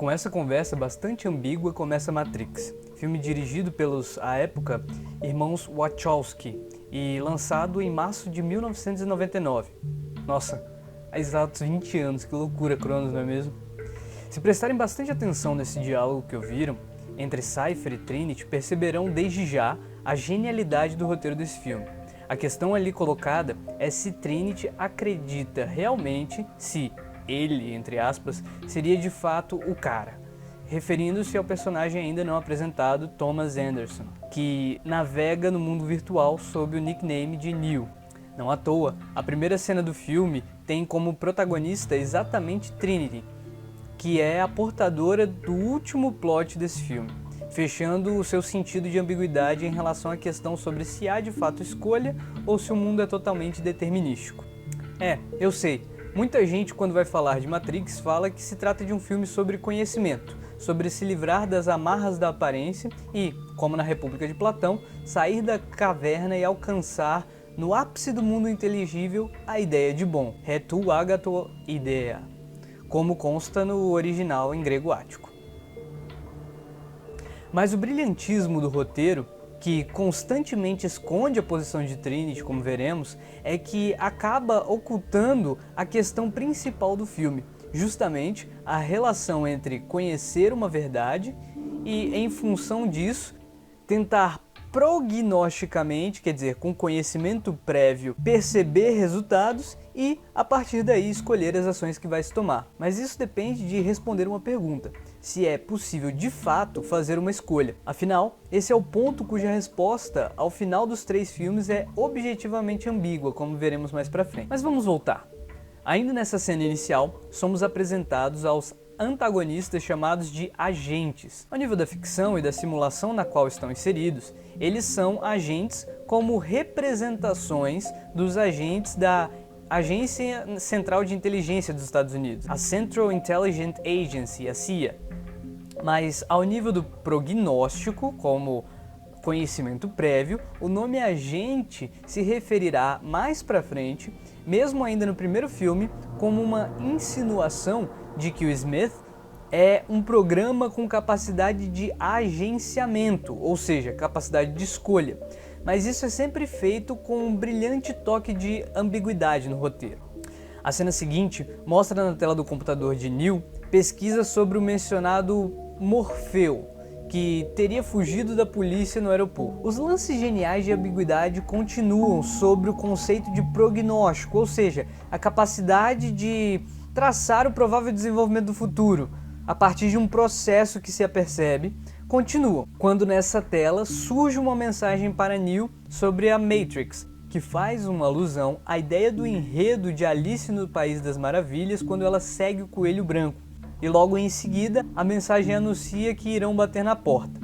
com essa conversa bastante ambígua começa Matrix, filme dirigido pelos, à época, irmãos Wachowski e lançado em março de 1999. Nossa, há exatos 20 anos, que loucura, Cronos, não é mesmo? Se prestarem bastante atenção nesse diálogo que ouviram, entre Cypher e Trinity, perceberão desde já a genialidade do roteiro desse filme. A questão ali colocada é se Trinity acredita realmente se ele, entre aspas, seria de fato o cara, referindo-se ao personagem ainda não apresentado Thomas Anderson, que navega no mundo virtual sob o nickname de Neo. Não à toa, a primeira cena do filme tem como protagonista exatamente Trinity, que é a portadora do último plot desse filme, fechando o seu sentido de ambiguidade em relação à questão sobre se há de fato escolha ou se o mundo é totalmente determinístico. Eu sei, muita gente quando vai falar de Matrix fala que se trata de um filme sobre conhecimento, sobre se livrar das amarras da aparência e, como na República de Platão, sair da caverna e alcançar, no ápice do mundo inteligível, a ideia de bom, retu agato ideia, como consta no original em grego ático. Mas o brilhantismo do roteiro, que constantemente esconde a posição de Trinity, como veremos, é que acaba ocultando a questão principal do filme, justamente a relação entre conhecer uma verdade e, em função disso, tentar prognosticamente, quer dizer, com conhecimento prévio, perceber resultados e, a partir daí, escolher as ações que vai se tomar. Mas isso depende de responder uma pergunta: se é possível de fato fazer uma escolha. Afinal, esse é o ponto cuja resposta ao final dos 3 filmes é objetivamente ambígua, como veremos mais pra frente. Mas vamos voltar. Ainda nessa cena inicial, somos apresentados aos antagonistas chamados de agentes. Ao nível da ficção e da simulação na qual estão inseridos, eles são agentes como representações dos agentes da Agência Central de Inteligência dos Estados Unidos, a Central Intelligence Agency, a CIA. Mas ao nível do prognóstico, como conhecimento prévio, o nome agente se referirá mais pra frente, mesmo ainda no primeiro filme, como uma insinuação de que o Smith é um programa com capacidade de agenciamento, ou seja, capacidade de escolha. Mas isso é sempre feito com um brilhante toque de ambiguidade no roteiro. A cena seguinte mostra na tela do computador de Neo pesquisa sobre o mencionado Morfeu, que teria fugido da polícia no aeroporto. Os lances geniais de ambiguidade continuam sobre o conceito de prognóstico, ou seja, a capacidade de traçar o provável desenvolvimento do futuro a partir de um processo que se apercebe, continuam quando nessa tela surge uma mensagem para Neo sobre a Matrix, que faz uma alusão à ideia do enredo de Alice no País das Maravilhas quando ela segue o coelho branco. E logo em seguida, a mensagem anuncia que irão bater na porta.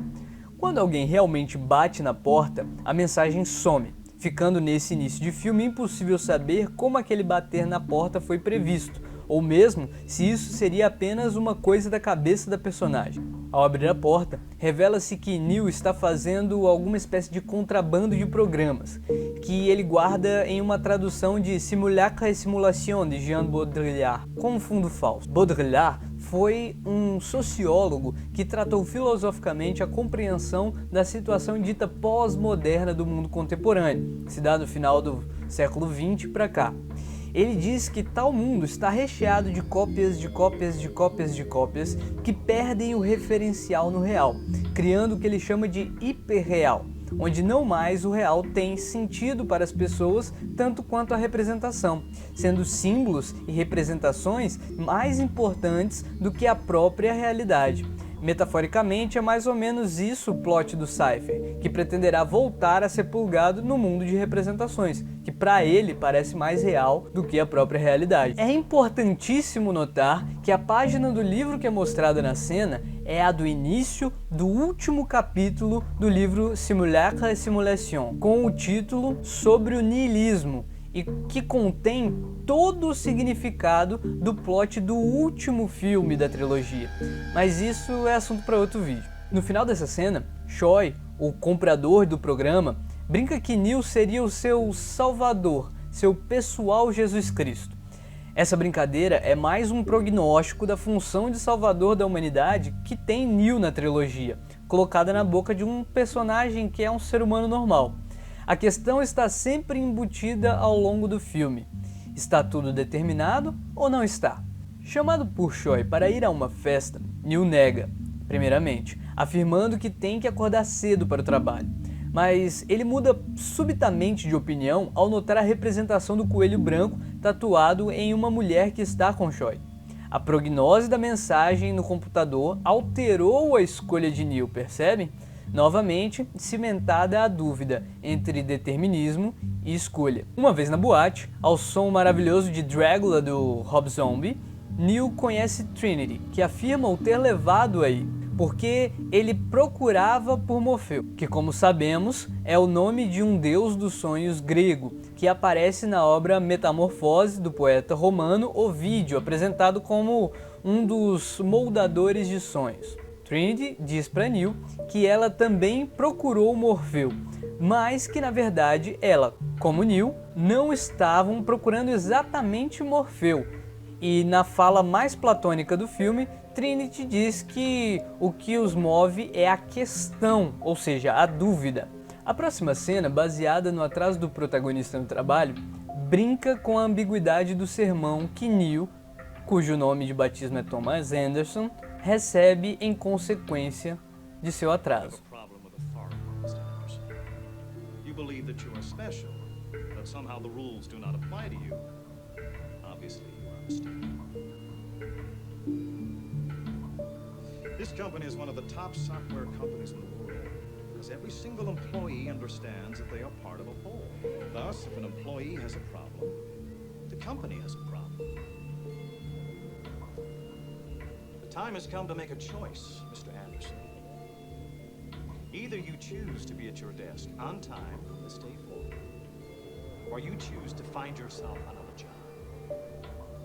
Quando alguém realmente bate na porta, a mensagem some, ficando nesse início de filme impossível saber como aquele bater na porta foi previsto, ou mesmo se isso seria apenas uma coisa da cabeça da personagem. Ao abrir a porta, revela-se que Neo está fazendo alguma espécie de contrabando de programas, que ele guarda em uma tradução de Simulacra et Simulation de Jean Baudrillard, com um fundo falso. Baudrillard foi um sociólogo que tratou filosoficamente a compreensão da situação dita pós-moderna do mundo contemporâneo, que se dá no final do século XX para cá. Ele diz que tal mundo está recheado de cópias de cópias de cópias de cópias que perdem o referencial no real, criando o que ele chama de hiperreal, onde não mais o real tem sentido para as pessoas tanto quanto a representação, sendo símbolos e representações mais importantes do que a própria realidade. Metaforicamente, é mais ou menos isso o plot do Cypher, que pretenderá voltar a ser pulgado no mundo de representações, que para ele parece mais real do que a própria realidade. É importantíssimo notar que a página do livro que é mostrada na cena é a do início do último capítulo do livro Simulacra et Simulation, com o título Sobre o Niilismo, e que contém todo o significado do plot do último filme da trilogia. Mas isso é assunto para outro vídeo. No final dessa cena, Choi, o comprador do programa, brinca que Neo seria o seu salvador, seu pessoal Jesus Cristo. Essa brincadeira é mais um prognóstico da função de salvador da humanidade que tem Neo na trilogia, colocada na boca de um personagem que é um ser humano normal. A questão está sempre embutida ao longo do filme. Está tudo determinado ou não está? Chamado por Choi para ir a uma festa, Neo nega, primeiramente, afirmando que tem que acordar cedo para o trabalho. Mas ele muda subitamente de opinião ao notar a representação do coelho branco tatuado em uma mulher que está com Choi. A prognose da mensagem no computador alterou a escolha de Neo, percebem? Novamente, cimentada a dúvida entre determinismo e escolha. Uma vez na boate, ao som maravilhoso de Dragula do Rob Zombie, Neo conhece Trinity, que afirma o ter levado aí, porque ele procurava por Morfeu, que, como sabemos, é o nome de um deus dos sonhos grego, que aparece na obra Metamorfose do poeta romano Ovídio, apresentado como um dos moldadores de sonhos. Trinity diz para Neo que ela também procurou Morfeu, mas que na verdade ela, como Neo, não estavam procurando exatamente Morfeu. E na fala mais platônica do filme, Trinity diz que o que os move é a questão, ou seja, a dúvida. A próxima cena, baseada no atraso do protagonista no trabalho, brinca com a ambiguidade do sermão que Neo, cujo nome de batismo é Thomas Anderson, recebe em consequência de seu atraso. This company is one of the top software companies in the world, because every single employee understands that they are part of a whole. Thus, if an employee has a problem, the company has a problem. The time has come to make a choice, Mr. Anderson. Either you choose to be at your desk on time from this day forward, or you choose to find yourself another job.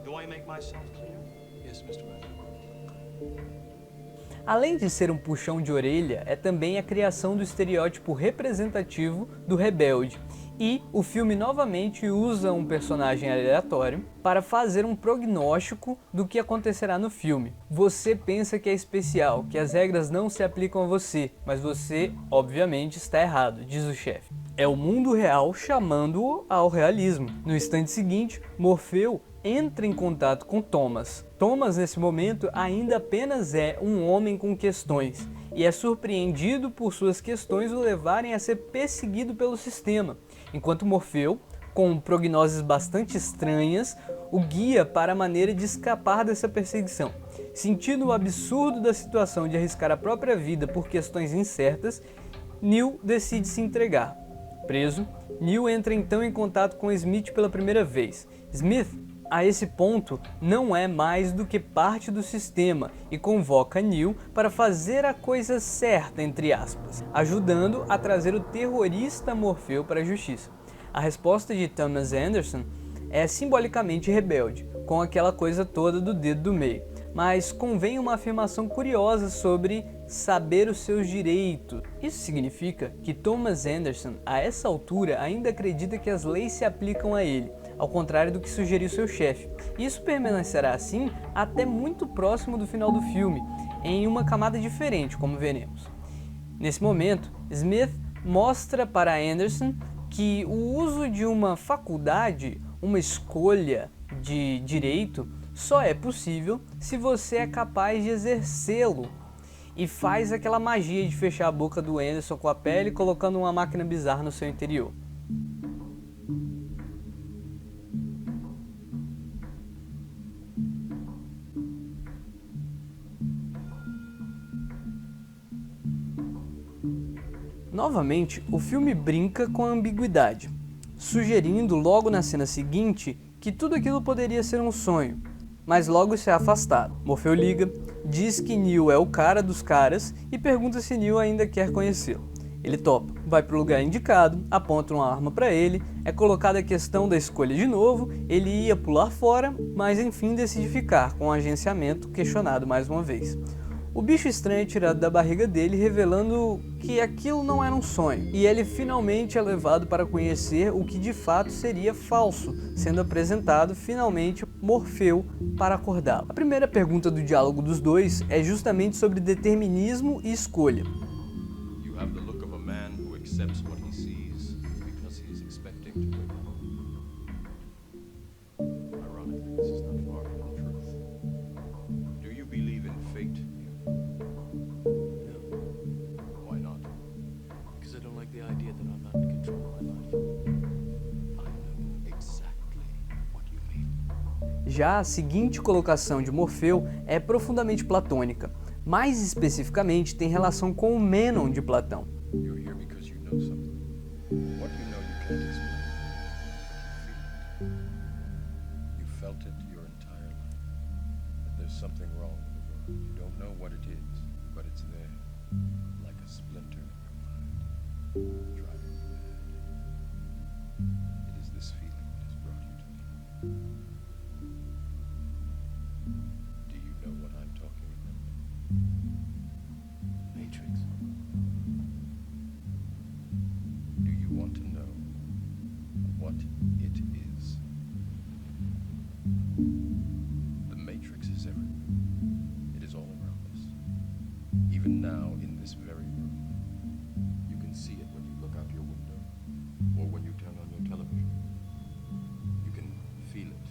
Do I make myself clear? Yes, Mr. Redford. Além de ser um puxão de orelha, é também a criação do estereótipo representativo do rebelde. E o filme novamente usa um personagem aleatório para fazer um prognóstico do que acontecerá no filme. Você pensa que é especial, que as regras não se aplicam a você, mas você, obviamente, está errado, diz o chefe. É o mundo real chamando-o ao realismo. No instante seguinte, Morfeu entra em contato com Thomas. Thomas, nesse momento, ainda apenas é um homem com questões e é surpreendido por suas questões o levarem a ser perseguido pelo sistema, enquanto Morfeu, com prognoses bastante estranhas, o guia para a maneira de escapar dessa perseguição. Sentindo o absurdo da situação de arriscar a própria vida por questões incertas, Neo decide se entregar. Preso, Neo entra então em contato com Smith pela primeira vez. Smith, a esse ponto, não é mais do que parte do sistema e convoca Neo para fazer a coisa certa, entre aspas, ajudando a trazer o terrorista Morfeu para a justiça. A resposta de Thomas Anderson é simbolicamente rebelde, com aquela coisa toda do dedo do meio, mas convém uma afirmação curiosa sobre saber os seus direitos. Isso significa que Thomas Anderson, a essa altura, ainda acredita que as leis se aplicam a ele, ao contrário do que sugeriu seu chefe. Isso permanecerá assim até muito próximo do final do filme, em uma camada diferente, como veremos. Nesse momento, Smith mostra para Anderson que o uso de uma faculdade, uma escolha de direito, só é possível se você é capaz de exercê-lo. E faz aquela magia de fechar a boca do Anderson com a pele, colocando uma máquina bizarra no seu interior. Novamente, o filme brinca com a ambiguidade, sugerindo logo na cena seguinte que tudo aquilo poderia ser um sonho, mas logo isso é afastado. Morfeu liga, diz que Neo é o cara dos caras e pergunta se Neo ainda quer conhecê-lo. Ele topa, vai para o lugar indicado, aponta uma arma para ele, é colocada a questão da escolha de novo, ele ia pular fora, mas enfim decide ficar, com o agenciamento questionado mais uma vez. O bicho estranho é tirado da barriga dele, revelando que aquilo não era um sonho, e ele finalmente é levado para conhecer o que de fato seria falso, sendo apresentado finalmente Morfeu para acordá-lo. A primeira pergunta do diálogo dos dois é justamente sobre determinismo e escolha. You have the look of a man who accepts what he sees because he is expecting to wake up. Ironically, this is not far from the truth. Do you believe in fate? No, Why not? because I don't like the idea that I'm not in control of my life. I know exactly what you mean. Já a seguinte colocação de Morfeu é profundamente platônica. Mais especificamente, tem relação com o Mênon de Platão. You're here because you know something. What you know you can't explain. But you feel it. You felt it your entire life. That there's something wrong with the world. You don't know what it is, but it's there. Like a splinter in your mind. Driving you mad. It is this feeling that has brought you to me. Do you know what I'm talking about? Matrix. Do you want to know what it is? The Matrix is everywhere. It is all around us. Even now, in this very room. You can see it when you look out your window, or when you turn on your television. You can feel it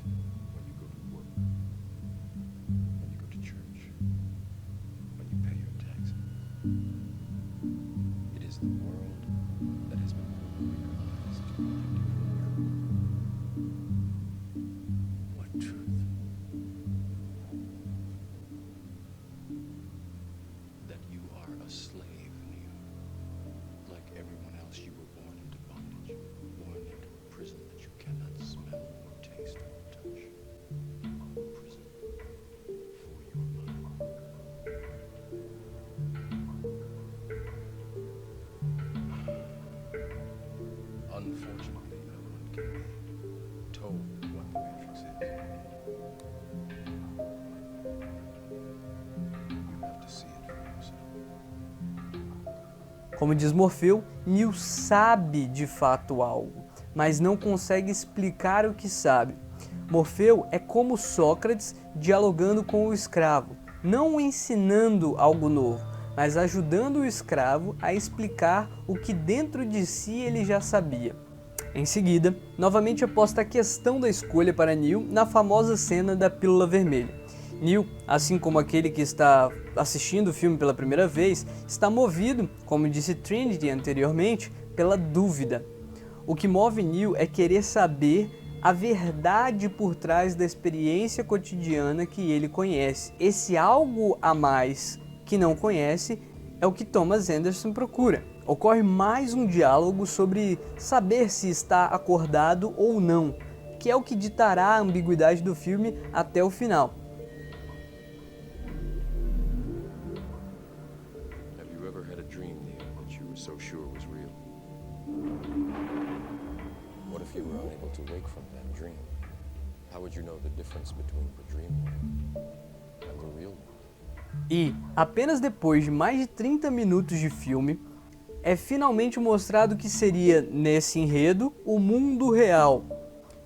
when you go to work, when you go to church, when you pay your taxes. It is the world that has been reorganized to protect you from truth. What truth? That you are a slave, Neo. Like everyone else, you were born into bondage, born into a prison that you cannot smell or taste or touch. A prison for your mind. Unfortunately, no one can be told what the Matrix is. You have to see it for yourself. Como diz Morfeu, Neo sabe de fato algo, mas não consegue explicar o que sabe. Morfeu é como Sócrates dialogando com o escravo, não ensinando algo novo, mas ajudando o escravo a explicar o que dentro de si ele já sabia. Em seguida, novamente é posta a questão da escolha para Neo na famosa cena da pílula vermelha. Neo, assim como aquele que está assistindo o filme pela primeira vez, está movido, como disse Trinity anteriormente, pela dúvida. O que move Neo é querer saber a verdade por trás da experiência cotidiana que ele conhece. Esse algo a mais que não conhece é o que Thomas Anderson procura. Ocorre mais um diálogo sobre saber se está acordado ou não, que é o que ditará a ambiguidade do filme até o final. Have you ever had a dream, Neo, that you were so sure was real? What if you were unable to wake from that dream? How would you know the difference between the dream world and the real world? E, apenas depois de mais de 30 minutos de filme, é finalmente mostrado que seria, nesse enredo, o mundo real.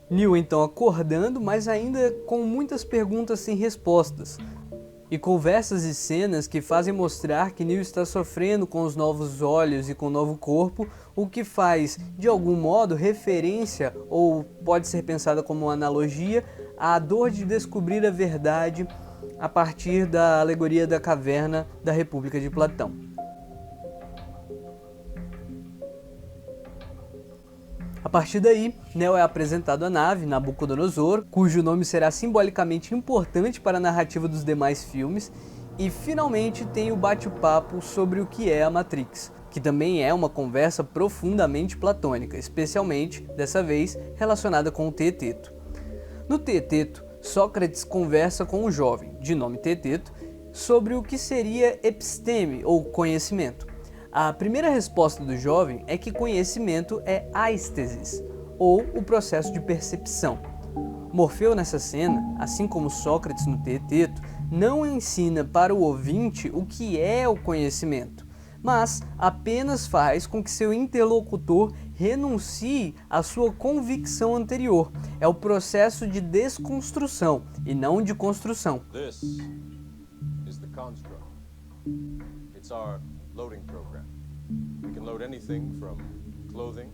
Neo então acordando, mas ainda com muitas perguntas sem respostas. E conversas e cenas que fazem mostrar que Neo está sofrendo com os novos olhos e com o novo corpo, o que faz, de algum modo, referência, ou pode ser pensada como uma analogia, à dor de descobrir a verdade a partir da alegoria da caverna da República de Platão. A partir daí, Neo é apresentado à nave Nabucodonosor, cujo nome será simbolicamente importante para a narrativa dos demais filmes, e finalmente tem o bate-papo sobre o que é a Matrix, que também é uma conversa profundamente platônica, especialmente, dessa vez, relacionada com o Teeteto. No Teeteto, Sócrates conversa com o jovem, de nome Teeteto, sobre o que seria episteme, ou conhecimento. A primeira resposta do jovem é que conhecimento é aístesis, ou o processo de percepção. Morfeu nessa cena, assim como Sócrates no Teeteto, não ensina para o ouvinte o que é o conhecimento, mas apenas faz com que seu interlocutor renuncie à sua convicção anterior. É o processo de desconstrução e não de construção. This is the construct. It's our loading program. We can load anything from clothing,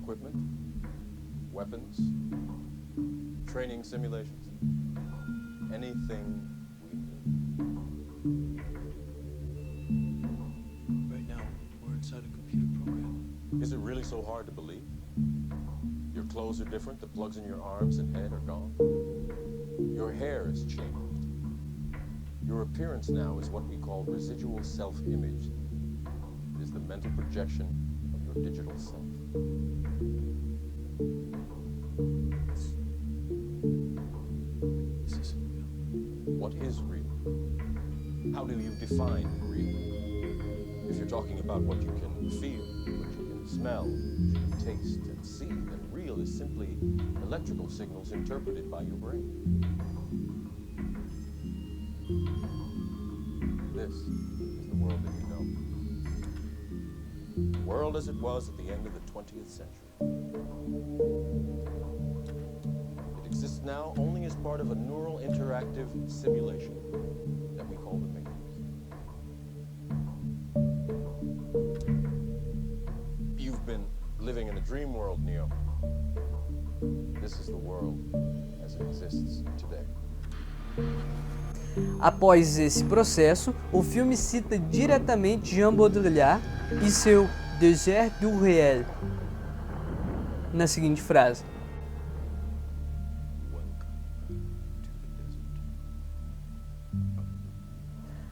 equipment, weapons, training simulations, anything we need. Right now, we're inside a computer program. Is it really so hard to believe? Your clothes are different, the plugs in your arms and head are gone. Your hair has changed. Your appearance now is what we call residual self-image. It is the mental projection of your digital self. This isn't real. What is real? How do you define real? If you're talking about what you can feel, what you can smell, what you can taste and see, then real is simply electrical signals interpreted by your brain. This is the world that you know. The world as it was at the end of the 20th century. It exists now only as part of a neural interactive simulation that we call the Matrix. You've been living in a dream world, Neo. This is the world as it exists today. Após esse processo, o filme cita diretamente Jean Baudrillard e seu Désert du Réel na seguinte frase: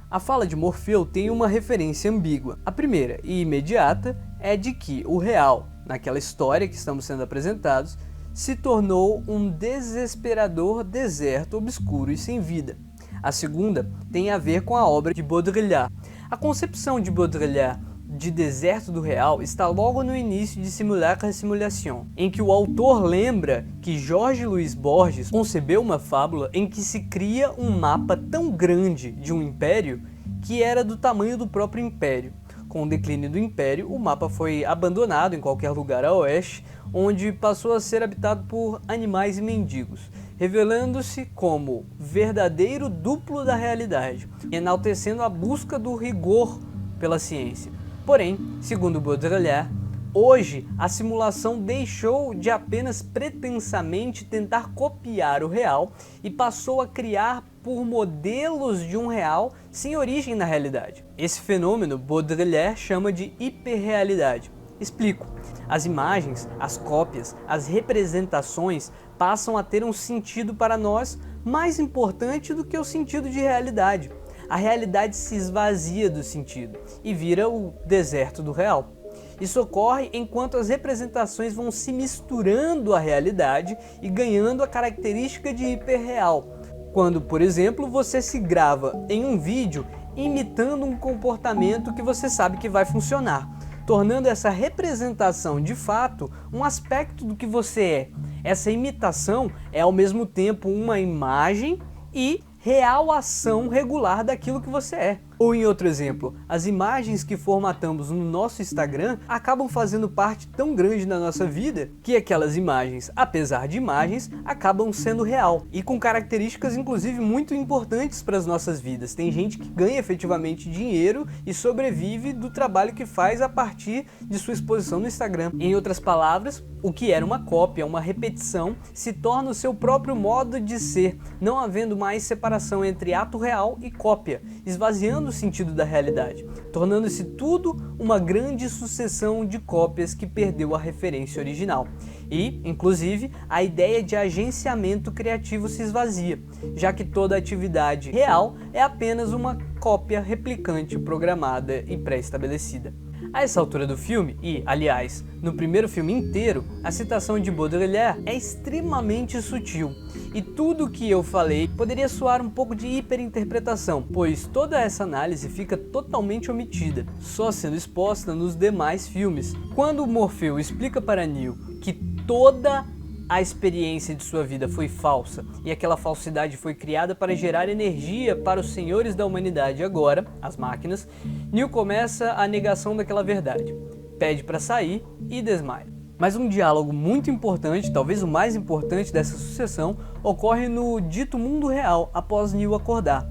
a fala de Morfeu tem uma referência ambígua. A primeira e imediata é de que o real, naquela história que estamos sendo apresentados, se tornou um desesperador deserto obscuro e sem vida. A segunda tem a ver com a obra de Baudrillard. A concepção de Baudrillard de deserto do real está logo no início de Simulacre et Simulation, em que o autor lembra que Jorge Luis Borges concebeu uma fábula em que se cria um mapa tão grande de um império que era do tamanho do próprio império. Com o declínio do império, o mapa foi abandonado em qualquer lugar a oeste, onde passou a ser habitado por animais e mendigos, revelando-se como verdadeiro duplo da realidade, enaltecendo a busca do rigor pela ciência. Porém, segundo Baudrillard, hoje a simulação deixou de apenas pretensamente tentar copiar o real e passou a criar por modelos de um real sem origem na realidade. Esse fenômeno Baudrillard chama de hiperrealidade. Explico. As imagens, as cópias, as representações passam a ter um sentido para nós mais importante do que o sentido de realidade. A realidade se esvazia do sentido e vira o deserto do real. Isso ocorre enquanto as representações vão se misturando à realidade e ganhando a característica de hiperreal. Quando, por exemplo, você se grava em um vídeo imitando um comportamento que você sabe que vai funcionar, tornando essa representação de fato um aspecto do que você é. Essa imitação é ao mesmo tempo uma imagem e real ação regular daquilo que você é. Ou em outro exemplo, as imagens que formatamos no nosso Instagram acabam fazendo parte tão grande da nossa vida que aquelas imagens, apesar de imagens, acabam sendo real e com características inclusive muito importantes para as nossas vidas. Tem gente que ganha efetivamente dinheiro e sobrevive do trabalho que faz a partir de sua exposição no Instagram. Em outras palavras, o que era uma cópia, uma repetição, se torna o seu próprio modo de ser, não havendo mais separação entre ato real e cópia, esvaziando o sentido da realidade, tornando-se tudo uma grande sucessão de cópias que perdeu a referência original. E, inclusive, a ideia de agenciamento criativo se esvazia, já que toda atividade real é apenas uma cópia replicante programada e pré-estabelecida. A essa altura do filme, e, aliás, no primeiro filme inteiro, a citação de Baudrillard é extremamente sutil, e tudo o que eu falei poderia soar um pouco de hiperinterpretação, pois toda essa análise fica totalmente omitida, só sendo exposta nos demais filmes. Quando Morfeu explica para Neo que toda a experiência de sua vida foi falsa e aquela falsidade foi criada para gerar energia para os senhores da humanidade agora, as máquinas, Neo começa a negação daquela verdade, pede para sair e desmaia. Mas um diálogo muito importante, talvez o mais importante dessa sucessão, ocorre no dito mundo real após Neo acordar.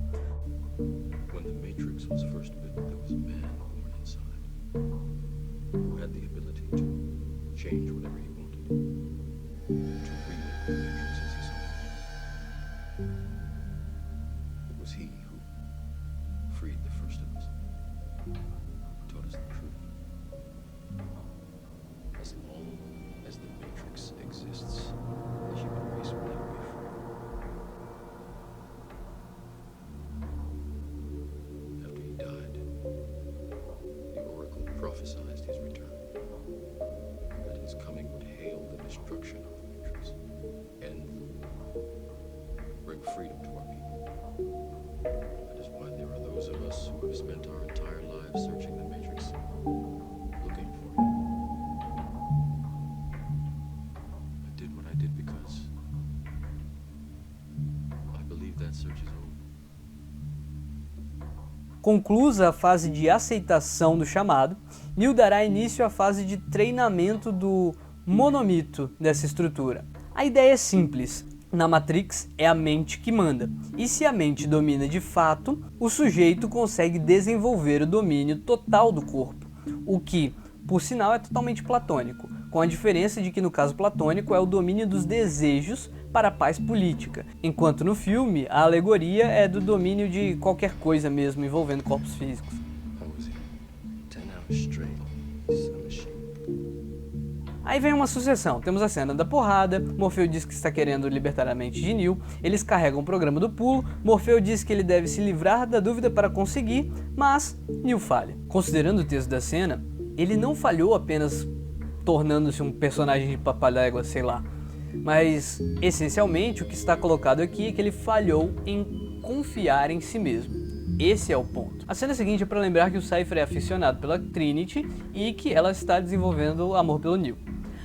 When the Matrix was first built, there was a man born inside who had the ability to change whatever he wanted, to remake the Matrix as he saw it. It was he who freed the first of us, taught us the truth. As long as the Matrix exists, the human race will never be free. After he died, the Oracle prophesied his return, that his coming would hail the destruction of the Matrix, end the war, bring freedom to our people. That is why there are those of us who have spent our entire lives searching the Matrix, looking for it. I did what I did because I believe that search is over. Conclusa a fase de aceitação do chamado, Neo dará início à fase de treinamento do monomito dessa estrutura. A ideia é simples. Na Matrix é a mente que manda, e se a mente domina de fato, o sujeito consegue desenvolver o domínio total do corpo, o que, por sinal, é totalmente platônico, com a diferença de que no caso platônico é o domínio dos desejos para a paz política, enquanto no filme a alegoria é do domínio de qualquer coisa mesmo envolvendo corpos físicos. How was he? 10 hours straight. He's a machine. Aí vem uma sucessão, temos a cena da porrada, Morfeu diz que está querendo libertar a mente de Neo, eles carregam o programa do pulo, Morfeu diz que ele deve se livrar da dúvida para conseguir, mas Neo falha. Considerando o texto da cena, ele não falhou apenas tornando-se um personagem de papaléguas, sei lá, mas essencialmente o que está colocado aqui é que ele falhou em confiar em si mesmo. Esse é o ponto. A cena seguinte é para lembrar que o Cypher é aficionado pela Trinity e que ela está desenvolvendo amor pelo Neo.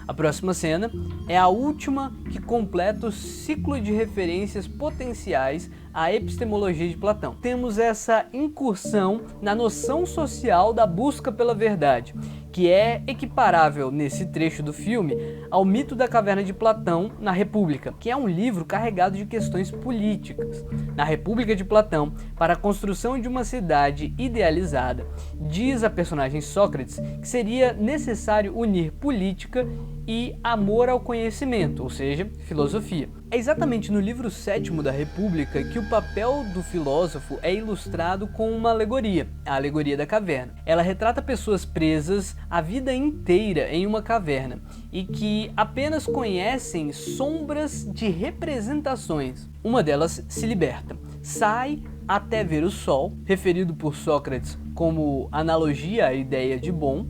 A próxima cena é a última que completa o ciclo de referências potenciais à epistemologia de Platão. Temos essa incursão na noção social da busca pela verdade, que é equiparável nesse trecho do filme ao mito da caverna de Platão na República, que é um livro carregado de questões políticas. Na República de Platão, para a construção de uma cidade idealizada, diz a personagem Sócrates que seria necessário unir política e amor ao conhecimento, ou seja, filosofia. É exatamente no livro 7º da República que o papel do filósofo é ilustrado com uma alegoria, a alegoria da caverna. Ela retrata pessoas presas a vida inteira em uma caverna e que apenas conhecem sombras de representações. Uma delas se liberta, sai até ver o sol, referido por Sócrates como analogia à ideia de bom,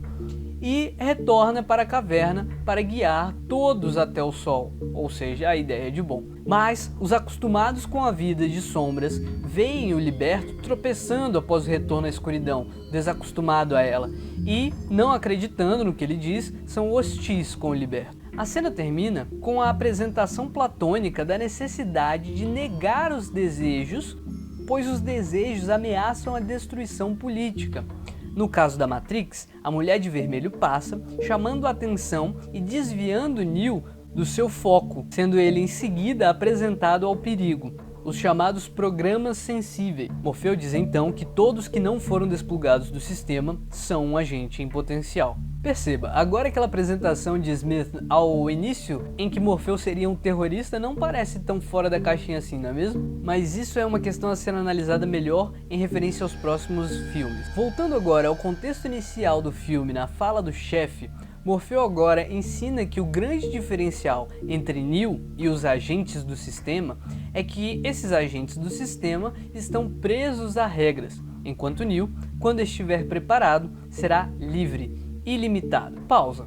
e retorna para a caverna para guiar todos até o sol, ou seja, a ideia de bom. Mas os acostumados com a vida de sombras veem o liberto tropeçando após o retorno à escuridão, desacostumado a ela, e, não acreditando no que ele diz, são hostis com o liberto. A cena termina com a apresentação platônica da necessidade de negar os desejos, pois os desejos ameaçam a destruição política. No caso da Matrix, a mulher de vermelho passa, chamando a atenção e desviando Neo do seu foco, sendo ele em seguida apresentado ao perigo, os chamados programas sensíveis. Morfeu diz então que todos que não foram desplugados do sistema são um agente em potencial. Perceba, agora aquela apresentação de Smith ao início, em que Morfeu seria um terrorista, não parece tão fora da caixinha assim, não é mesmo? Mas isso é uma questão a ser analisada melhor em referência aos próximos filmes. Voltando agora ao contexto inicial do filme, na fala do chefe, Morfeu agora ensina que o grande diferencial entre Neo e os agentes do sistema é que esses agentes do sistema estão presos a regras, enquanto Neo, quando estiver preparado, será livre, ilimitado. Pausa.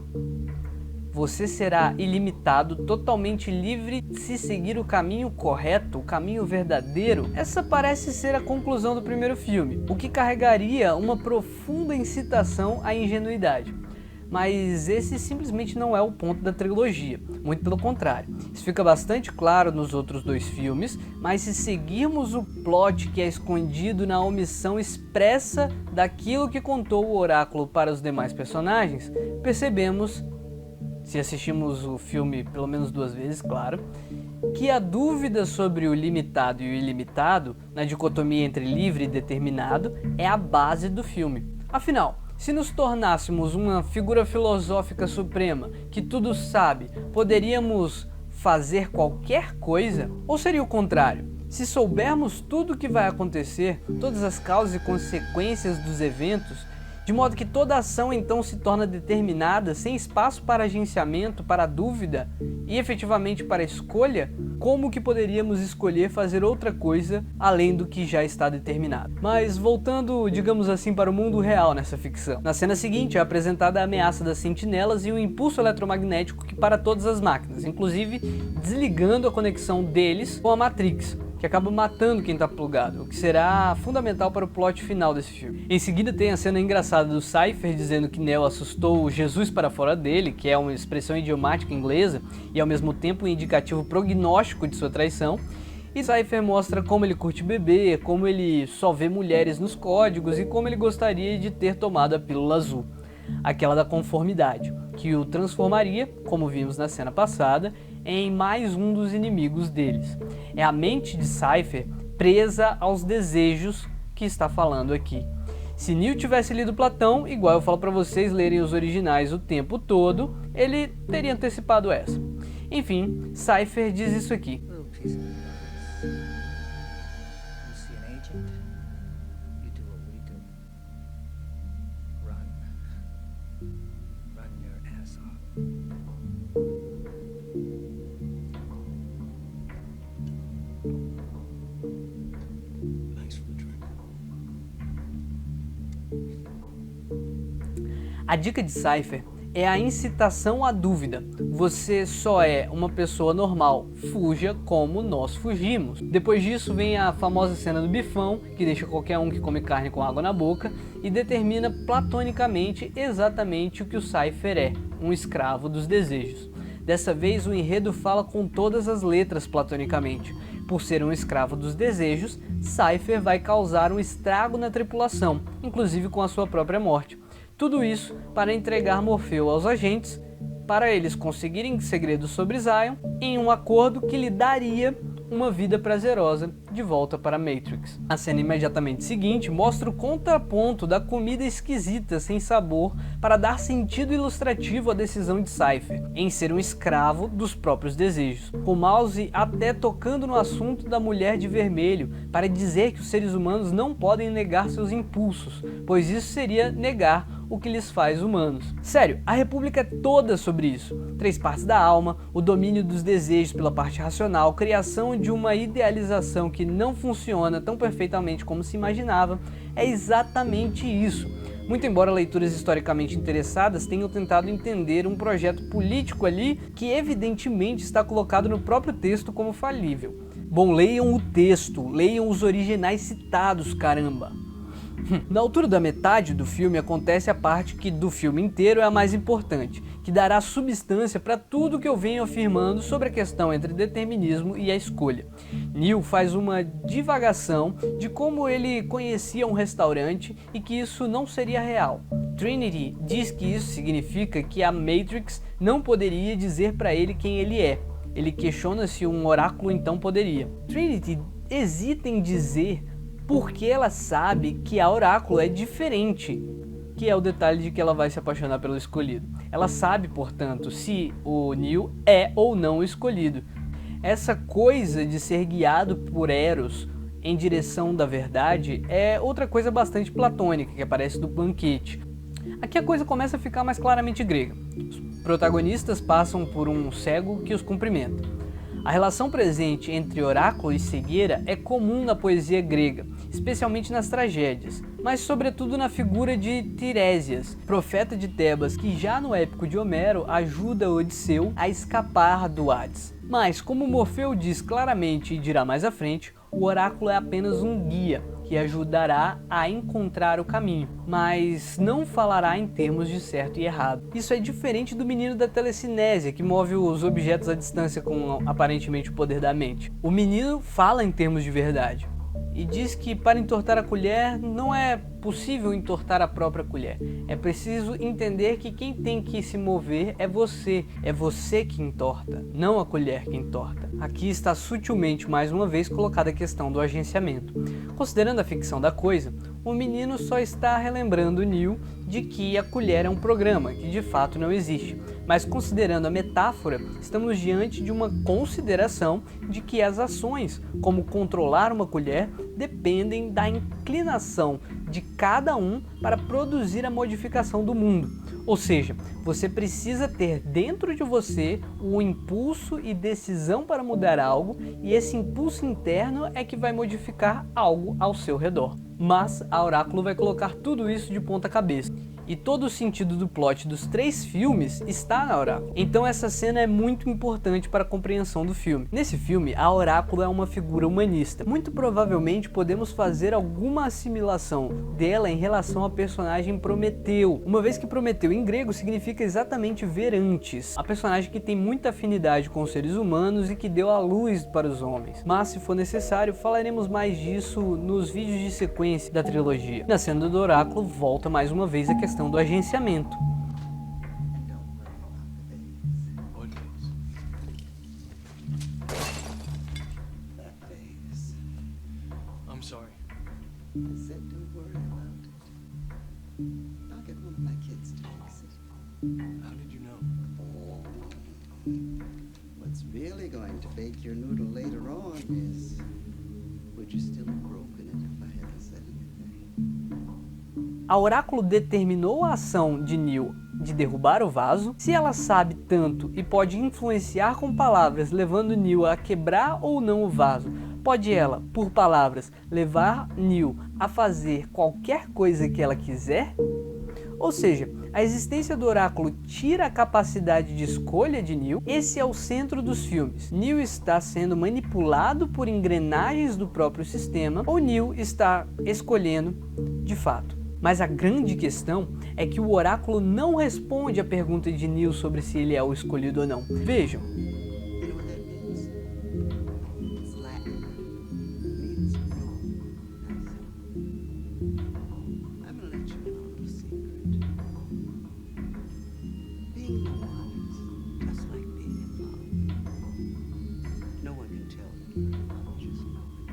Você será ilimitado, totalmente livre se seguir o caminho correto, o caminho verdadeiro? Essa parece ser a conclusão do primeiro filme, o que carregaria uma profunda incitação à ingenuidade. mas esse simplesmente não é o ponto da trilogia, muito pelo contrário. Isso fica bastante claro nos outros dois filmes, mas se seguirmos o plot que é escondido na omissão expressa daquilo que contou o oráculo para os demais personagens, percebemos, se assistimos o filme pelo menos 2 vezes, claro, que a dúvida sobre o limitado e o ilimitado, na dicotomia entre livre e determinado, é a base do filme. Afinal, se nos tornássemos uma figura filosófica suprema que tudo sabe, poderíamos fazer qualquer coisa? Ou seria o contrário? Se soubermos tudo o que vai acontecer, todas as causas e consequências dos eventos, de modo que toda ação então se torna determinada, sem espaço para agenciamento, para dúvida e efetivamente para escolha, como que poderíamos escolher fazer outra coisa além do que já está determinado? Mas voltando, digamos assim, para o mundo real nessa ficção. Na cena seguinte é apresentada a ameaça das sentinelas e o impulso eletromagnético que para todas as máquinas, inclusive desligando a conexão deles com a Matrix, que acaba matando quem está plugado, o que será fundamental para o plot final desse filme. Em seguida tem a cena engraçada do Cypher dizendo que Neo assustou Jesus para fora dele, que é uma expressão idiomática inglesa e ao mesmo tempo um indicativo prognóstico de sua traição. E Cypher mostra como ele curte beber, como ele só vê mulheres nos códigos e como ele gostaria de ter tomado a pílula azul, aquela da conformidade, que o transformaria, como vimos na cena passada, em mais um dos inimigos deles. É a mente de Cypher presa aos desejos que está falando aqui. Se Neo tivesse lido Platão, igual eu falo para vocês lerem os originais o tempo todo, ele teria antecipado essa. Enfim, Cypher diz isso aqui. A dica de Cypher é a incitação à dúvida. Você só é uma pessoa normal, fuja como nós fugimos. Depois disso vem a famosa cena do bifão, que deixa qualquer um que come carne com água na boca e determina platonicamente exatamente o que o Cypher é, um escravo dos desejos. Dessa vez o enredo fala com todas as letras platonicamente. Por ser um escravo dos desejos, Cypher vai causar um estrago na tripulação, inclusive com a sua própria morte. Tudo isso para entregar Morfeu aos agentes, para eles conseguirem segredos sobre Zion, em um acordo que lhe daria uma vida prazerosa de volta para Matrix. A cena imediatamente seguinte mostra o contraponto da comida esquisita sem sabor para dar sentido ilustrativo à decisão de Cypher em ser um escravo dos próprios desejos, com Mouse até tocando no assunto da mulher de vermelho para dizer que os seres humanos não podem negar seus impulsos, pois isso seria negar o que lhes faz humanos. Sério, a República é toda sobre isso. 3 partes da alma, o domínio dos desejos pela parte racional, criação de uma idealização que não funciona tão perfeitamente como se imaginava, é exatamente isso. Muito embora leituras historicamente interessadas tenham tentado entender um projeto político ali que evidentemente está colocado no próprio texto como falível. Bom, leiam o texto, leiam os originais citados, caramba! Na altura da metade do filme acontece a parte que do filme inteiro é a mais importante, que dará substância para tudo que eu venho afirmando sobre a questão entre determinismo e a escolha. Neo faz uma divagação de como ele conhecia um restaurante e que isso não seria real. Trinity diz que isso significa que a Matrix não poderia dizer para ele quem ele é. Ele questiona se um oráculo então poderia. Trinity hesita em dizer porque ela sabe que a oráculo é diferente, que é o detalhe de que ela vai se apaixonar pelo escolhido. Ela sabe, portanto, se o Neo é ou não o escolhido. Essa coisa de ser guiado por Eros em direção da verdade é outra coisa bastante platônica que aparece do banquete. Aqui a coisa começa a ficar mais claramente grega. Os protagonistas passam por um cego que os cumprimenta. A relação presente entre oráculo e cegueira é comum na poesia grega, especialmente nas tragédias, mas sobretudo na figura de Tiresias, profeta de Tebas, que já no épico de Homero ajuda Odisseu a escapar do Hades. Mas, como Morfeu diz claramente e dirá mais à frente, o oráculo é apenas um guia, que que ajudará a encontrar o caminho, mas não falará em termos de certo e errado. Isso é diferente do menino da telecinésia, que move os objetos à distância com aparentemente o poder da mente. O menino fala em termos de verdade e diz que para entortar a colher não é possível entortar a própria colher. É preciso entender que quem tem que se mover é você que entorta, não a colher que entorta. Aqui está sutilmente mais uma vez colocada a questão do agenciamento. Considerando a ficção da coisa, o menino só está relembrando Neil de que a colher é um programa, que de fato não existe. Mas considerando a metáfora, estamos diante de uma consideração de que as ações, como controlar uma colher, dependem da inclinação de cada um para produzir a modificação do mundo. Ou seja, você precisa ter dentro de você o impulso e decisão para mudar algo, e esse impulso interno é que vai modificar algo ao seu redor. Mas a Oráculo vai colocar tudo isso de ponta cabeça. E todo o sentido do plot dos 3 filmes está na Oráculo. Então essa cena é muito importante para a compreensão do filme. Nesse filme, a Oráculo é uma figura humanista. Muito provavelmente podemos fazer alguma assimilação dela em relação ao personagem Prometeu, uma vez que Prometeu em grego significa exatamente ver antes. A personagem que tem muita afinidade com os seres humanos e que deu a luz para os homens. Mas se for necessário, falaremos mais disso nos vídeos de sequência da trilogia. Na cena do Oráculo, volta mais uma vez a questão do agenciamento. What is? That face. I'm sorry. I said don't worry about it. I'll get one of my kids to fix it. How did you know? What's really going to bake your noodle later on is, would you still have broken it if I hadn't said anything? A Oráculo determinou a ação de Neil de derrubar o vaso. Se ela sabe tanto e pode influenciar com palavras, levando Neil a quebrar ou não o vaso, pode ela, por palavras, levar Neil a fazer qualquer coisa que ela quiser? Ou seja, a existência do Oráculo tira a capacidade de escolha de Neil. Esse é o centro dos filmes. Neil está sendo manipulado por engrenagens do próprio sistema, ou Neil está escolhendo de fato. Mas a grande questão é que o Oráculo não responde à pergunta de Neil sobre se ele é o escolhido ou não. Vejam. You know what that means? It's Latin. It means no. I'm gonna let you in on a little secret. Being no one is just like being in love. No one can tell you you're in love, just know it.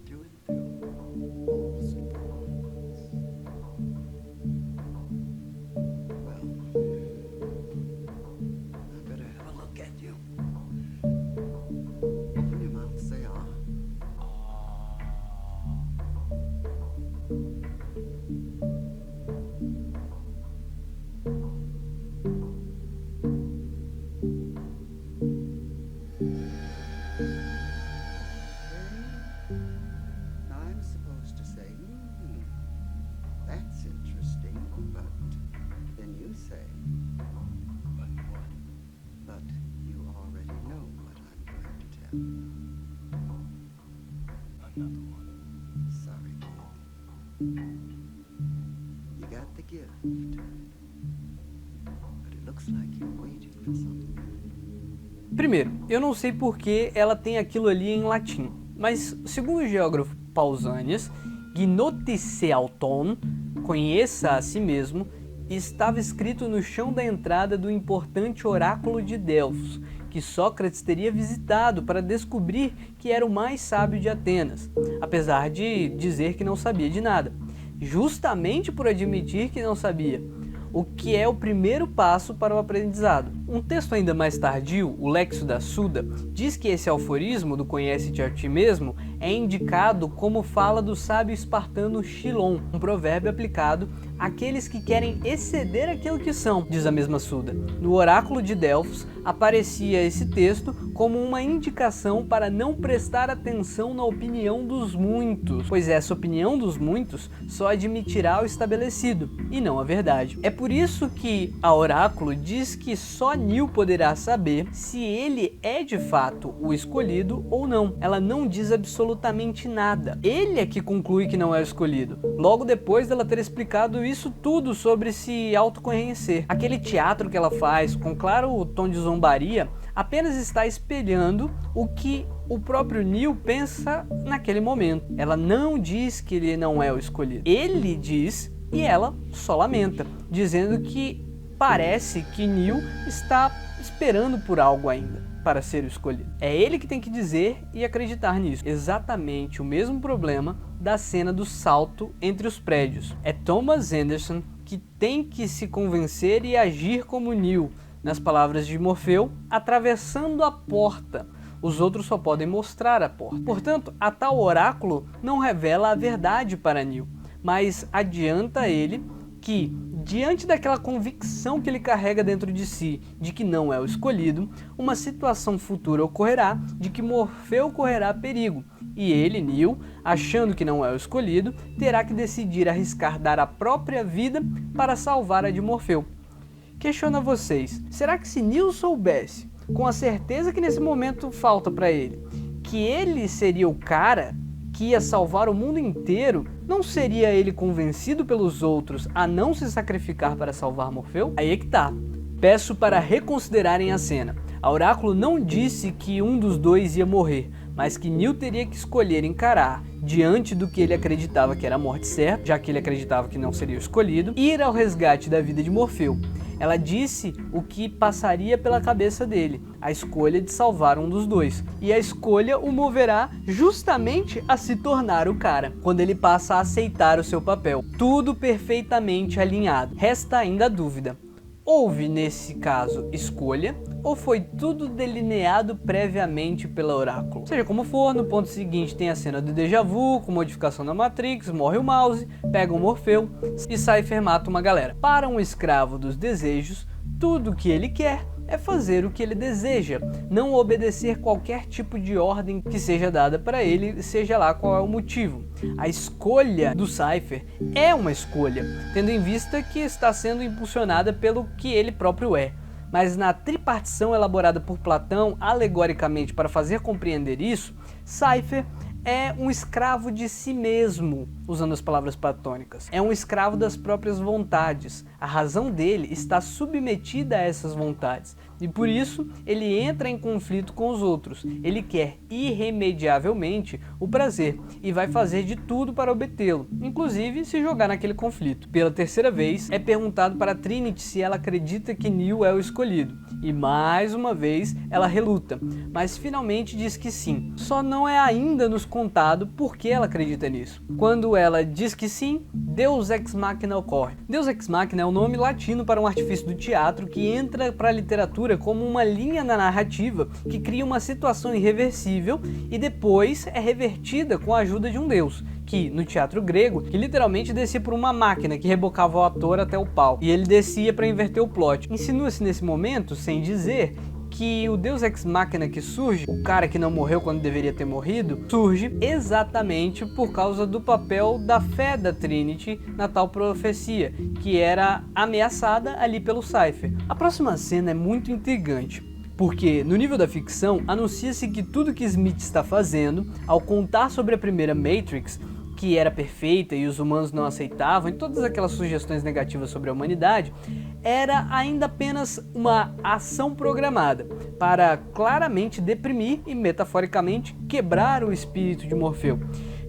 Through and through. Almost always. Well, I better have a look at you. Open your mouth, say ah. I'm supposed to say, that's interesting, but then you say, But what? but you already know what I'm going to tell you. Another one. Sorry, kid. You got the gift, but it looks like you're waiting for something. Primeiro, eu não sei por que ela tem aquilo ali em latim, mas segundo o geógrafo Pausanias, Gnothiceauton, conheça a si mesmo, estava escrito no chão da entrada do importante oráculo de Delfos, que Sócrates teria visitado para descobrir que era o mais sábio de Atenas, apesar de dizer que não sabia de nada, justamente por admitir que não sabia, o que é o primeiro passo para o aprendizado. Um texto ainda mais tardio, o Lexo da Suda, diz que esse aforismo do conhece-te a ti mesmo é indicado como fala do sábio espartano Chilon, um provérbio aplicado àqueles que querem exceder aquilo que são, diz a mesma Suda. No oráculo de Delfos, aparecia esse texto como uma indicação para não prestar atenção na opinião dos muitos, pois essa opinião dos muitos só admitirá o estabelecido, e não a verdade. É por isso que a Oráculo diz que só Neil poderá saber se ele é de fato o escolhido ou não. Ela não diz absolutamente nada. Ele é que conclui que não é o escolhido, logo depois dela ter explicado isso tudo sobre se autoconhecer. Aquele teatro que ela faz, com claro tom de zombaria, apenas está espelhando o que o próprio Neil pensa naquele momento. Ela não diz que ele não é o escolhido. Ele diz e ela só lamenta, dizendo que parece que Neil está esperando por algo ainda para ser o escolhido. É ele que tem que dizer e acreditar nisso. Exatamente o mesmo problema da cena do salto entre os prédios. É Thomas Anderson que tem que se convencer e agir como Neil, nas palavras de Morfeu, atravessando a porta. Os outros só podem mostrar a porta. Portanto, a tal oráculo não revela a verdade para Neil, mas adianta a ele que, diante daquela convicção que ele carrega dentro de si de que não é o escolhido, uma situação futura ocorrerá de que Morfeu correrá perigo, e ele, Neil, achando que não é o escolhido, terá que decidir arriscar dar a própria vida para salvar a de Morfeu. Questiono a vocês, será que se Neil soubesse, com a certeza que nesse momento falta para ele, que ele seria o cara que ia salvar o mundo inteiro, não seria ele convencido pelos outros a não se sacrificar para salvar Morfeu? Aí é que tá. Peço para reconsiderarem a cena. A Oráculo não disse que um dos dois ia morrer, mas que Neil teria que escolher encarar, diante do que ele acreditava que era a morte certa, já que ele acreditava que não seria o escolhido, ir ao resgate da vida de Morfeu. Ela disse o que passaria pela cabeça dele, a escolha de salvar um dos dois. E a escolha o moverá justamente a se tornar o cara, quando ele passa a aceitar o seu papel. Tudo perfeitamente alinhado. Resta ainda a dúvida. Houve, nesse caso, escolha, ou foi tudo delineado previamente pela Oráculo? Seja como for, no ponto seguinte tem a cena do déjà vu, com modificação da Matrix, morre o mouse, pega o Morfeu e Cypher mata uma galera. Para um escravo dos desejos, tudo o que ele quer é fazer o que ele deseja, não obedecer qualquer tipo de ordem que seja dada para ele, seja lá qual é o motivo. A escolha do Cypher é uma escolha, tendo em vista que está sendo impulsionada pelo que ele próprio é. Mas na tripartição elaborada por Platão, alegoricamente para fazer compreender isso, Cypher é um escravo de si mesmo, usando as palavras platônicas. É um escravo das próprias vontades. A razão dele está submetida a essas vontades. E por isso, ele entra em conflito com os outros. Ele quer irremediavelmente o prazer e vai fazer de tudo para obtê-lo, inclusive se jogar naquele conflito. Pela terceira vez, é perguntado para Trinity se ela acredita que Neil é o escolhido. E mais uma vez, ela reluta, mas finalmente diz que sim. Só não é ainda nos contado por que ela acredita nisso. Quando ela diz que sim, Deus Ex Machina ocorre. Deus Ex Machina é o nome latino para um artifício do teatro que entra para a literatura como uma linha na narrativa que cria uma situação irreversível e depois é revertida com a ajuda de um deus, que no teatro grego, que literalmente descia por uma máquina que rebocava o ator até o palco, e ele descia para inverter o plot. Insinua-se nesse momento, sem dizer, que o Deus Ex Machina que surge, o cara que não morreu quando deveria ter morrido, surge exatamente por causa do papel da fé da Trinity na tal profecia, que era ameaçada ali pelo Cypher. A próxima cena é muito intrigante, porque no nível da ficção anuncia-se que tudo que Smith está fazendo ao contar sobre a primeira Matrix, que era perfeita e os humanos não aceitavam, e todas aquelas sugestões negativas sobre a humanidade, era ainda apenas uma ação programada para claramente deprimir e metaforicamente quebrar o espírito de Morfeu,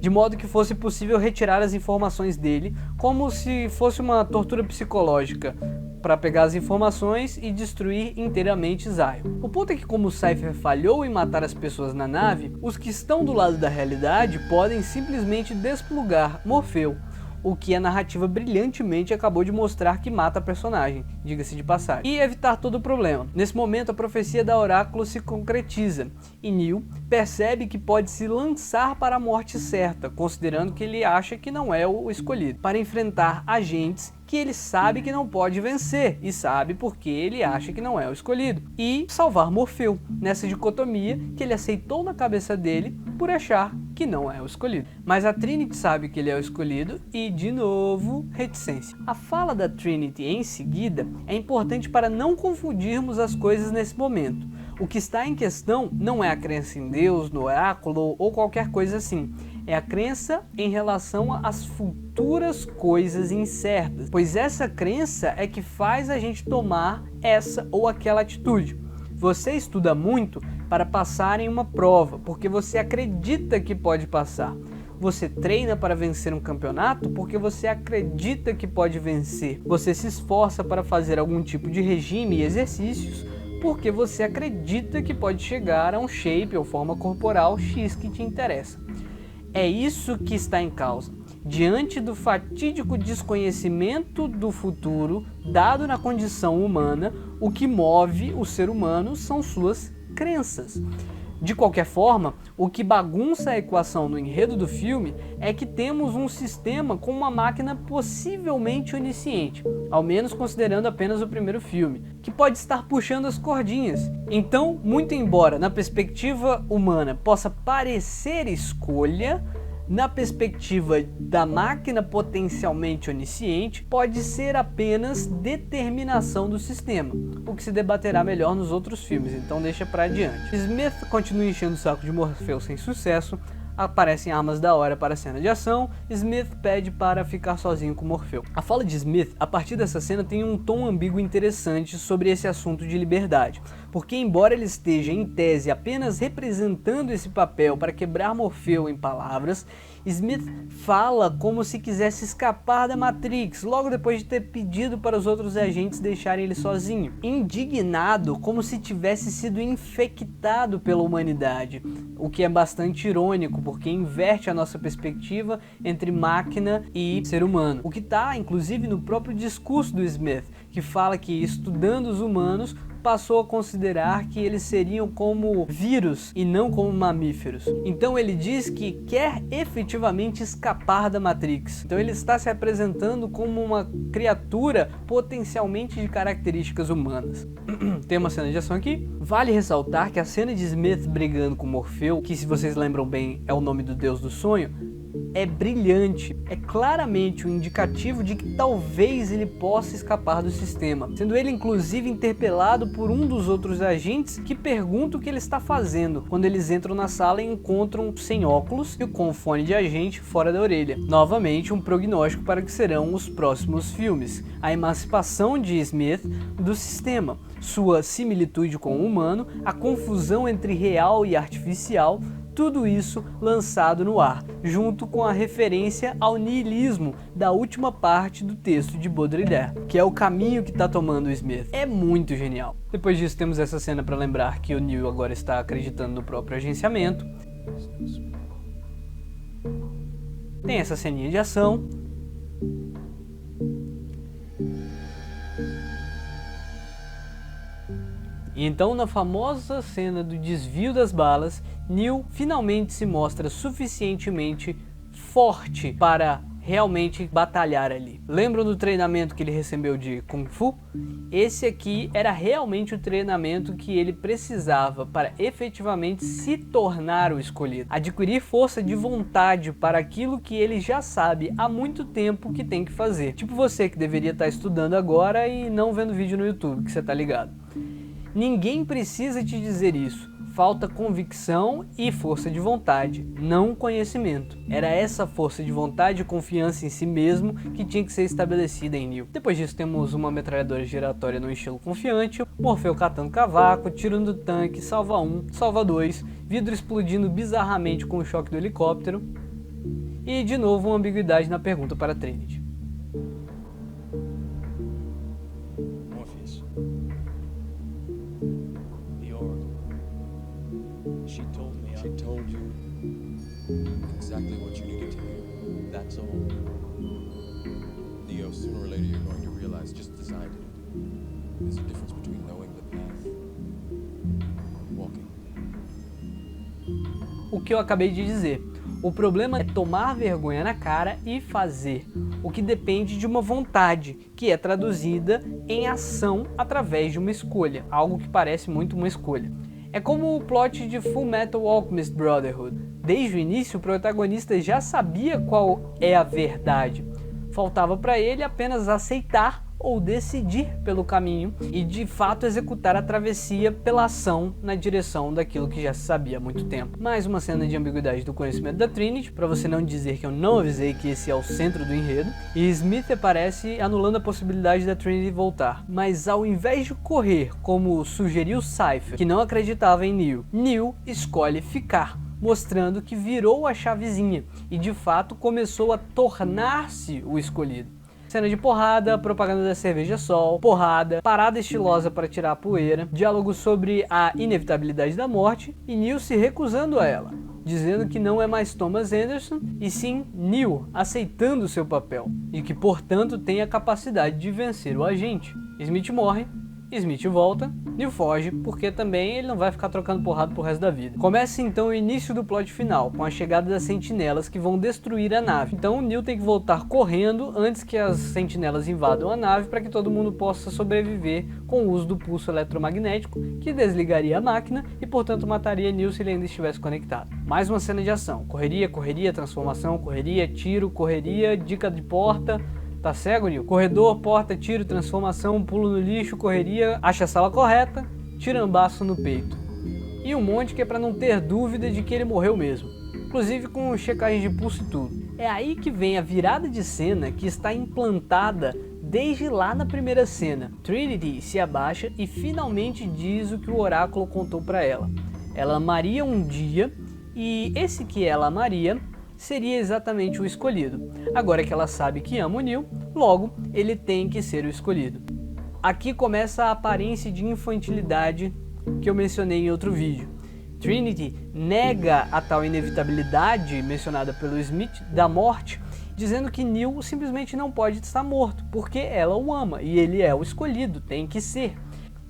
de modo que fosse possível retirar as informações dele, como se fosse uma tortura psicológica, para pegar as informações e destruir inteiramente Zion. O ponto é que, como Cypher falhou em matar as pessoas na nave, os que estão do lado da realidade podem simplesmente desplugar Morfeu, o que a narrativa brilhantemente acabou de mostrar que mata a personagem, diga-se de passagem, e evitar todo o problema. Nesse momento, a profecia da Oráculo se concretiza, e Neo percebe que pode se lançar para a morte certa, considerando que ele acha que não é o escolhido, para enfrentar agentes que ele sabe que não pode vencer, e sabe porque ele acha que não é o escolhido, e salvar Morfeu, nessa dicotomia que ele aceitou na cabeça dele por achar que não é o escolhido. Mas a Trinity sabe que ele é o escolhido e, de novo, reticência. A fala da Trinity em seguida é importante para não confundirmos as coisas nesse momento. O que está em questão não é a crença em Deus, no oráculo ou qualquer coisa assim. É a crença em relação às futuras coisas incertas, pois essa crença é que faz a gente tomar essa ou aquela atitude. Você estuda muito para passar em uma prova, porque você acredita que pode passar. Você treina para vencer um campeonato porque você acredita que pode vencer. Você se esforça para fazer algum tipo de regime e exercícios porque você acredita que pode chegar a um shape ou forma corporal X que te interessa. É isso que está em causa. Diante do fatídico desconhecimento do futuro, dado na condição humana, o que move o ser humano são suas crenças. De qualquer forma, o que bagunça a equação no enredo do filme é que temos um sistema com uma máquina possivelmente onisciente, ao menos considerando apenas o primeiro filme, que pode estar puxando as cordinhas. Então, muito embora na perspectiva humana possa parecer escolha, na perspectiva da máquina potencialmente onisciente, pode ser apenas determinação do sistema, o que se debaterá melhor nos outros filmes, então deixa pra adiante. Smith continua enchendo o saco de Morfeu sem sucesso, aparecem armas da hora para a cena de ação, Smith pede para ficar sozinho com Morfeu. A fala de Smith, a partir dessa cena, tem um tom ambíguo interessante sobre esse assunto de liberdade, porque embora ele esteja em tese apenas representando esse papel para quebrar Morfeu em palavras, Smith fala como se quisesse escapar da Matrix, logo depois de ter pedido para os outros agentes deixarem ele sozinho. Indignado, como se tivesse sido infectado pela humanidade, o que é bastante irônico, porque inverte a nossa perspectiva entre máquina e ser humano. O que está, inclusive, no próprio discurso do Smith, que fala que, estudando os humanos, passou a considerar que eles seriam como vírus e não como mamíferos. Então ele diz que quer efetivamente escapar da Matrix. Então ele está se apresentando como uma criatura potencialmente de características humanas. Tem uma cena de ação aqui. Vale ressaltar que a cena de Smith brigando com Morfeu, que se vocês lembram bem é o nome do deus do sonho, é brilhante, é claramente um indicativo de que talvez ele possa escapar do sistema, sendo ele inclusive interpelado por um dos outros agentes que pergunta o que ele está fazendo, quando eles entram na sala e encontram sem óculos e com o fone de agente fora da orelha. Novamente um prognóstico para o que serão os próximos filmes, a emancipação de Smith do sistema, sua similitude com o humano, a confusão entre real e artificial, tudo isso lançado no ar, junto com a referência ao niilismo da última parte do texto de Baudrillard, que é o caminho que está tomando o Smith. É muito genial. Depois disso temos essa cena para lembrar que o Neo agora está acreditando no próprio agenciamento. Tem essa ceninha de ação. E então, na famosa cena do desvio das balas, Neo finalmente se mostra suficientemente forte para realmente batalhar ali. Lembram do treinamento que ele recebeu de Kung Fu? Esse aqui era realmente o treinamento que ele precisava para efetivamente se tornar o escolhido. Adquirir força de vontade para aquilo que ele já sabe há muito tempo que tem que fazer. Tipo você que deveria estar estudando agora e não vendo vídeo no YouTube, que você tá ligado. Ninguém precisa te dizer isso. Falta convicção e força de vontade, não conhecimento. Era essa força de vontade e confiança em si mesmo que tinha que ser estabelecida em Neo. Depois disso temos uma metralhadora giratória no estilo confiante, Morfeu catando cavaco, tiro do tanque, salva um, salva dois, vidro explodindo bizarramente com o choque do helicóptero. E de novo uma ambiguidade na pergunta para Trinity. She told me She told you exactly what you needed to hear. That's all. Neo, sooner or later you're going to realize, just as I did, there's a difference between knowing the path and walking. O que eu acabei de dizer. O problema é tomar vergonha na cara e fazer, o que depende de uma vontade, que é traduzida em ação através de uma escolha, algo que parece muito uma escolha. É como o plot de Full Metal Alchemist Brotherhood. Desde o início, o protagonista já sabia qual é a verdade. Faltava para ele apenas aceitar ou decidir pelo caminho e de fato executar a travessia pela ação na direção daquilo que já se sabia há muito tempo. Mais uma cena de ambiguidade do conhecimento da Trinity, para você não dizer que eu não avisei que esse é o centro do enredo, e Smith aparece anulando a possibilidade da Trinity voltar. Mas ao invés de correr, como sugeriu Cypher, que não acreditava em Neo, Neo escolhe ficar, mostrando que virou a chavezinha e de fato começou a tornar-se o escolhido. Cena de porrada, propaganda da cerveja Sol, porrada, parada estilosa para tirar a poeira, diálogo sobre a inevitabilidade da morte e Neo se recusando a ela, dizendo que não é mais Thomas Anderson e sim Neo aceitando seu papel e que portanto tem a capacidade de vencer o agente. Smith morre, Smith volta, Neo foge, porque também ele não vai ficar trocando porrada pro resto da vida. Começa então o início do plot final, com a chegada das sentinelas que vão destruir a nave. Então o Neo tem que voltar correndo antes que as sentinelas invadam a nave para que todo mundo possa sobreviver com o uso do pulso eletromagnético, que desligaria a máquina e portanto mataria Neo se ele ainda estivesse conectado. Mais uma cena de ação, correria, correria, transformação, correria, tiro, correria, dica de porta. Tá cego, Neo? Corredor, porta, tiro, transformação, pulo no lixo, correria, acha a sala correta, tirambaço no peito. E um monte que é pra não ter dúvida de que ele morreu mesmo. Inclusive com checagem de pulso e tudo. É aí que vem a virada de cena que está implantada desde lá na primeira cena. Trinity se abaixa e finalmente diz o que o oráculo contou pra ela. Ela amaria um dia e esse que ela amaria seria exatamente o escolhido. Agora que ela sabe que ama o Neo, logo ele tem que ser o escolhido. Aqui começa a aparência de infantilidade que eu mencionei em outro vídeo. Trinity nega a tal inevitabilidade mencionada pelo Smith da morte, dizendo que Neo simplesmente não pode estar morto, porque ela o ama e ele é o escolhido, tem que ser.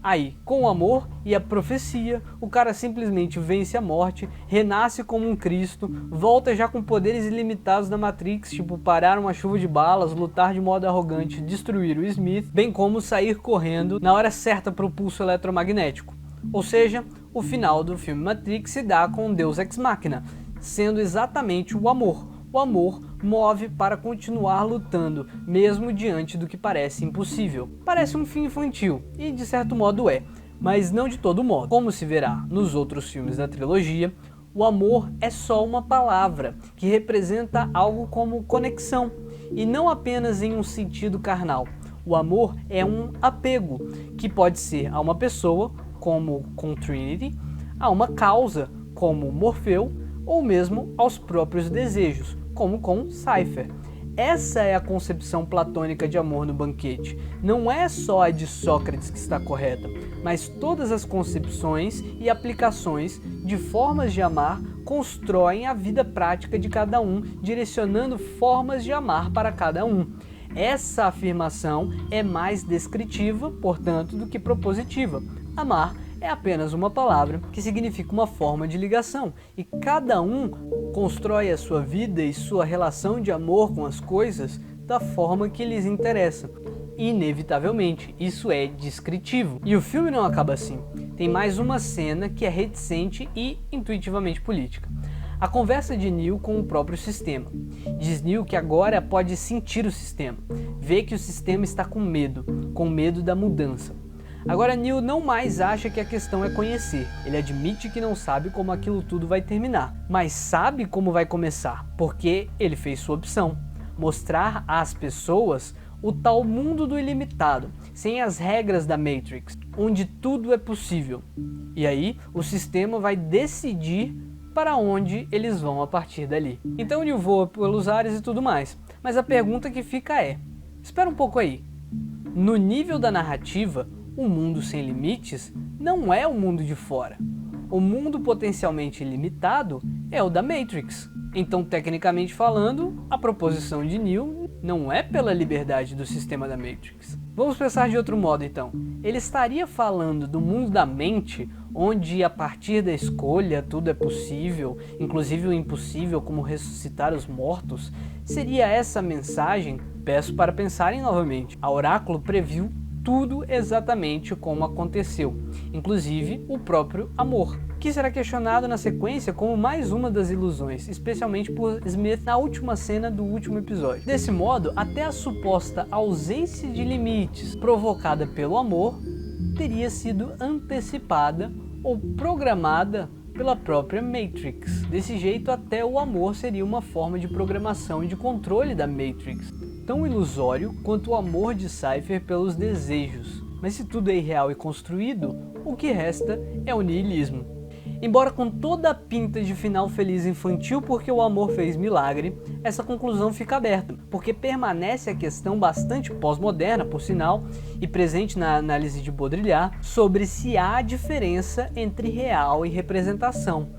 Aí, com o amor e a profecia, o cara simplesmente vence a morte, renasce como um Cristo, volta já com poderes ilimitados da Matrix, tipo parar uma chuva de balas, lutar de modo arrogante, destruir o Smith, bem como sair correndo na hora certa para o pulso eletromagnético. Ou seja, o final do filme Matrix se dá com Deus Ex Machina, sendo exatamente o amor. O amor move para continuar lutando, mesmo diante do que parece impossível. Parece um fim infantil, e de certo modo é, mas não de todo modo. Como se verá nos outros filmes da trilogia, o amor é só uma palavra, que representa algo como conexão, e não apenas em um sentido carnal. O amor é um apego, que pode ser a uma pessoa, como com Trinity, a uma causa, como Morfeu, ou mesmo aos próprios desejos, como com Cypher. Essa é a concepção platônica de amor no banquete. Não é só a de Sócrates que está correta, mas todas as concepções e aplicações de formas de amar constroem a vida prática de cada um, direcionando formas de amar para cada um. Essa afirmação é mais descritiva, portanto, do que propositiva. Amar é apenas uma palavra que significa uma forma de ligação, e cada um constrói a sua vida e sua relação de amor com as coisas da forma que lhes interessa. Inevitavelmente, isso é descritivo. E o filme não acaba assim. Tem mais uma cena que é reticente e intuitivamente política. A conversa de Neo com o próprio sistema. Diz Neo que agora pode sentir o sistema, vê que o sistema está com medo da mudança. Agora Neo não mais acha que a questão é conhecer, ele admite que não sabe como aquilo tudo vai terminar, mas sabe como vai começar, porque ele fez sua opção, mostrar às pessoas o tal mundo do ilimitado, sem as regras da Matrix, onde tudo é possível. E aí o sistema vai decidir para onde eles vão a partir dali. Então Neo voa pelos ares e tudo mais, mas a pergunta que fica é, espera um pouco aí, no nível da narrativa, o mundo sem limites não é o mundo de fora. o mundo potencialmente ilimitado é o da Matrix. Então, tecnicamente falando, a proposição de Neo não é pela liberdade do sistema da Matrix. Vamos pensar de outro modo então. Ele estaria falando do mundo da mente, onde a partir da escolha tudo é possível, inclusive o impossível como ressuscitar os mortos? Seria essa a mensagem? Peço para pensarem novamente. A Oráculo previu tudo exatamente como aconteceu, inclusive o próprio amor, que será questionado na sequência como mais uma das ilusões, especialmente por Smith na última cena do último episódio. Desse modo, até a suposta ausência de limites provocada pelo amor teria sido antecipada ou programada pela própria Matrix. Desse jeito, até o amor seria uma forma de programação e de controle da Matrix, tão ilusório quanto o amor de Cypher pelos desejos. Mas se tudo é irreal e construído, o que resta é o niilismo. Embora com toda a pinta de final feliz infantil porque o amor fez milagre, essa conclusão fica aberta, porque permanece a questão bastante pós-moderna, por sinal, e presente na análise de Baudrillard, sobre se há diferença entre real e representação.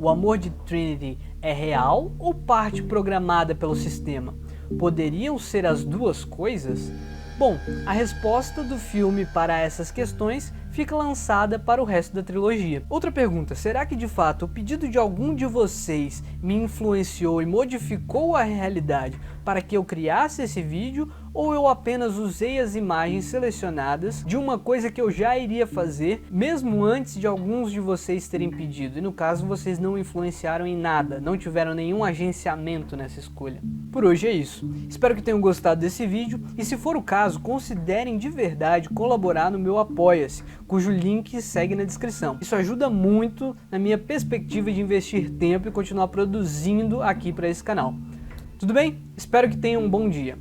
O amor de Trinity é real ou parte programada pelo sistema? Poderiam ser as duas coisas? Bom, a resposta do filme para essas questões fica lançada para o resto da trilogia. Outra pergunta, será que de fato o pedido de algum de vocês me influenciou e modificou a realidade para que eu criasse esse vídeo, ou eu apenas usei as imagens selecionadas de uma coisa que eu já iria fazer, mesmo antes de alguns de vocês terem pedido, e no caso vocês não influenciaram em nada, não tiveram nenhum agenciamento nessa escolha. Por hoje é isso, espero que tenham gostado desse vídeo, e se for o caso, considerem de verdade colaborar no meu Apoia-se, cujo link segue na descrição. Isso ajuda muito na minha perspectiva de investir tempo e continuar produzindo aqui para esse canal. Tudo bem? Espero que tenham um bom dia.